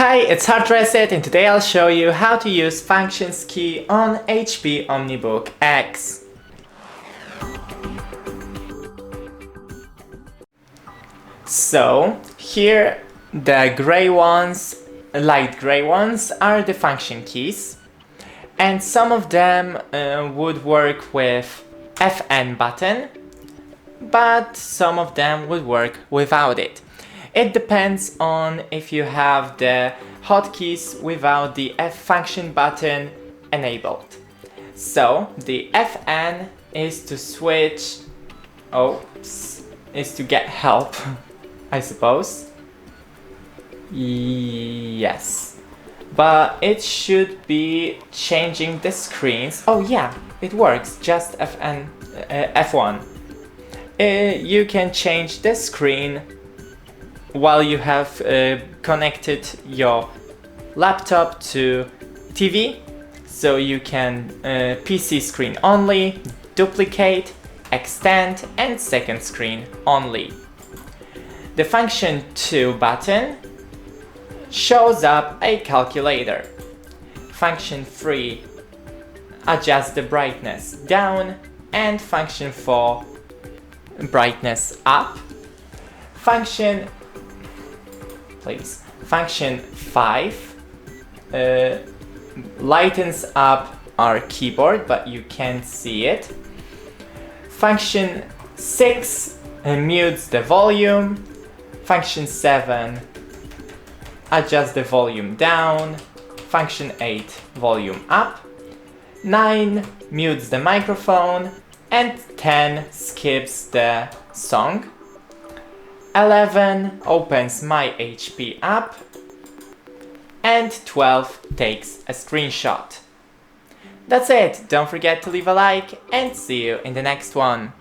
Hi, it's HardReset and today I'll show you how to use Functions key on HP OmniBook X. So, here the gray ones, light gray ones, are the function keys, and some of them would work with FN button, but some of them would work without it. It depends on if you have the hotkeys without the F function button enabled. So the FN is to switch, is to get help, I suppose. Yes. But it should be changing the screens. Oh yeah, it works, just F1. You can change the screen while you have connected your laptop to TV, so you can PC screen only, duplicate, extend, and second screen only. The function 2 button shows up a calculator. Function 3 adjusts the brightness down, and function 4 brightness up. Function 5 lightens up our keyboard, but you can't see it. Function 6 mutes the volume. Function 7 adjusts the volume down. Function 8 volume up. 9 mutes the microphone, and 10 skips the song. 11 opens my HP app, and 12 takes a screenshot. That's it, don't forget to leave a like and see you in the next one.